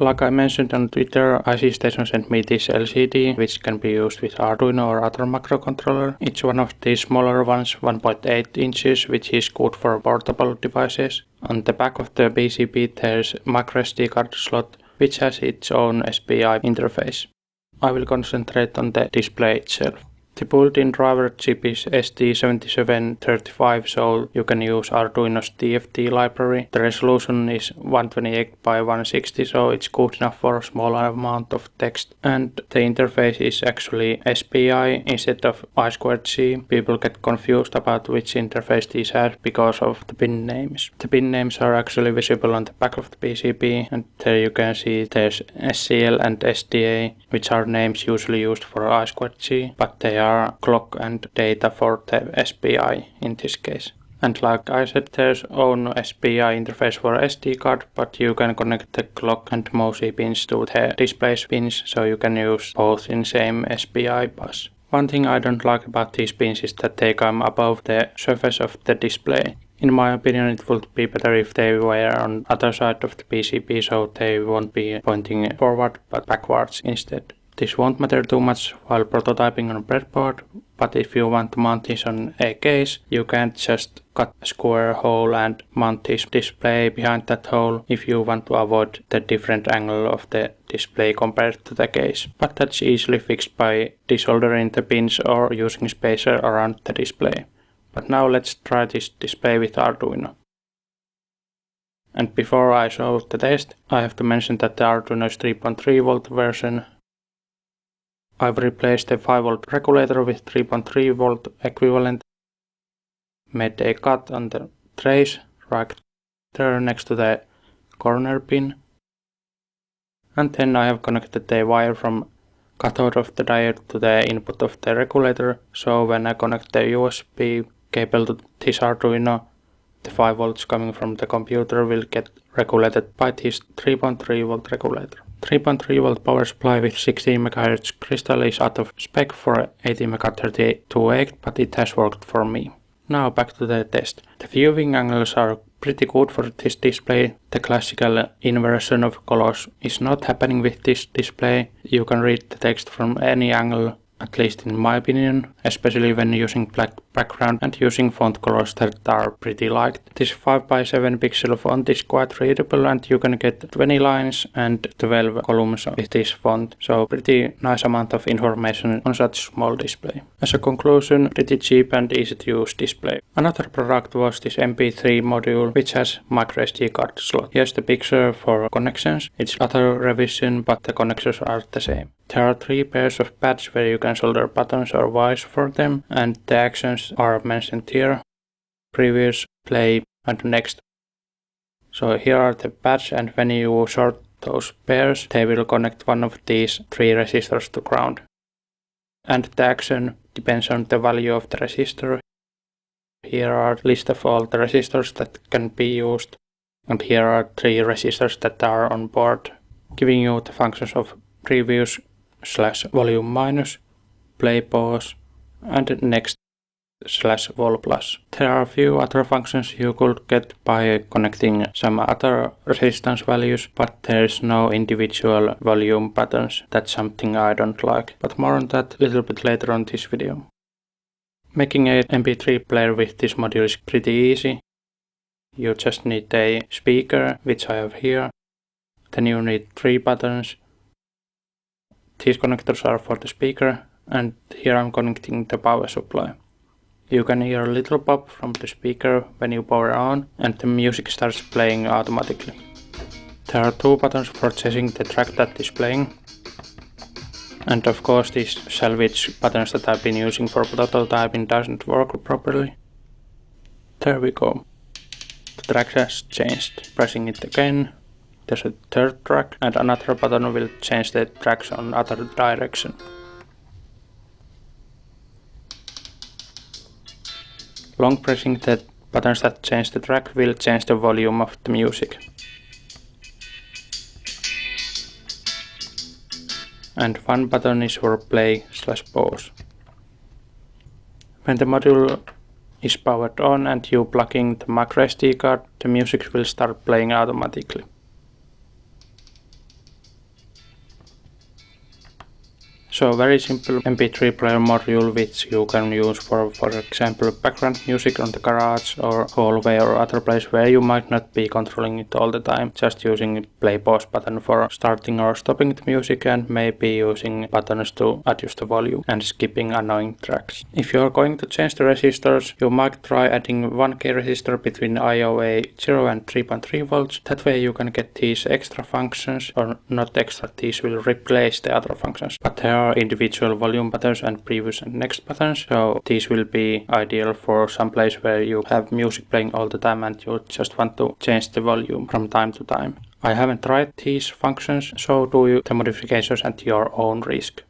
Like I mentioned on Twitter, ICStation sent me this LCD, which can be used with Arduino or other microcontroller. It's one of these smaller ones, 1.8 inches, which is good for portable devices. On the back of the PCB there's microSD card slot, which has its own SPI interface. I will concentrate on the display itself. The built-in driver chip is ST7735, so you can use Arduino's TFT library. The resolution is 128 by 160, so it's good enough for a small amount of text. And the interface is actually SPI instead of I2C. People get confused about which interface these have because of the pin names. The pin names are actually visible on the back of the PCB, and there you can see there's SCL and SDA, which are names usually used for I2C, but they are clock and data for the SPI in this case. And like I said, there's own SPI interface for SD card, but you can connect the clock and MOSI pins to the display pins, so you can use both in same SPI bus. One thing I don't like about these pins is that they come above the surface of the display. In my opinion, it would be better if they were on other side of the PCB, so they won't be pointing forward but backwards instead. This won't matter too much while prototyping on a breadboard, but if you want to mount this on a case, you can't just cut a square hole and mount this display behind that hole if you want to avoid the different angle of the display compared to the case. But that's easily fixed by desoldering the pins or using spacer around the display. But now let's try this display with Arduino. And before I show the test, I have to mention that the Arduino is 3.3 volt version. I've replaced the 5 volt regulator with 3.3 volt equivalent, made a cut on the trace right there next to the corner pin, and then I have connected the wire from cathode of the diode to the input of the regulator, so when I connect the USB cable to this Arduino, the 5 volts coming from the computer will get regulated by this 3.3 volt regulator. 3.3 volt power supply with 16 MHz crystal is out of spec for 80MH3828, but it has worked for me. Now back to the test. The viewing angles are pretty good for this display. The classical inversion of colors is not happening with this display. You can read the text from any angle, at least in my opinion, especially when using black background and using font colors that are pretty liked. This 5x7 pixel font is quite readable, and you can get 20 lines and 12 columns with this font, so pretty nice amount of information on such small display. As a conclusion, pretty cheap and easy to use display. Another product was this MP3 module, which has microSD card slot. Here's the picture for connections. It's other revision, but the connections are the same. There are 3 pairs of pads where you can solder buttons or wires for them, and the actions are mentioned here: previous, play, and next. So here are the pads, and when you sort those pairs, they will connect one of these 3 resistors to ground. And the action depends on the value of the resistor. Here are a list of all the resistors that can be used, and here are 3 resistors that are on board, giving you the functions of previous / volume minus, play pause, and next / vol plus. There are a few other functions you could get by connecting some other resistance values, but there's no individual volume buttons. That's something I don't like, but more on that a little bit later on this video. Making a MP3 player with this module is pretty easy. You just need a speaker, which I have here. Then you need 3 buttons. These connectors are for the speaker, and here I'm connecting the power supply. You can hear a little pop from the speaker when you power on, and the music starts playing automatically. There are 2 buttons for changing the track that is playing. And of course these salvage buttons that I've been using for prototyping doesn't work properly. There we go. The track has changed. Pressing it again, there's a 3rd track, and another button will change the tracks on other direction. Long pressing the buttons that change the track will change the volume of the music. And 1 button is for play / pause. When the module is powered on and you plug in the microSD card, the music will start playing automatically. So very simple MP3 player module which you can use for example background music on the garage or hallway or other place where you might not be controlling it all the time. Just using play pause button for starting or stopping the music and maybe using buttons to adjust the volume and skipping annoying tracks. If you are going to change the resistors, you might try adding 1K resistor between IOA 0 and 3.3 volts. That way you can get these extra functions, or not extra, these will replace the other functions. But there are individual volume buttons and previous and next buttons, so these will be ideal for some place where you have music playing all the time and you just want to change the volume from time to time. I haven't tried these functions, so do the modifications at your own risk.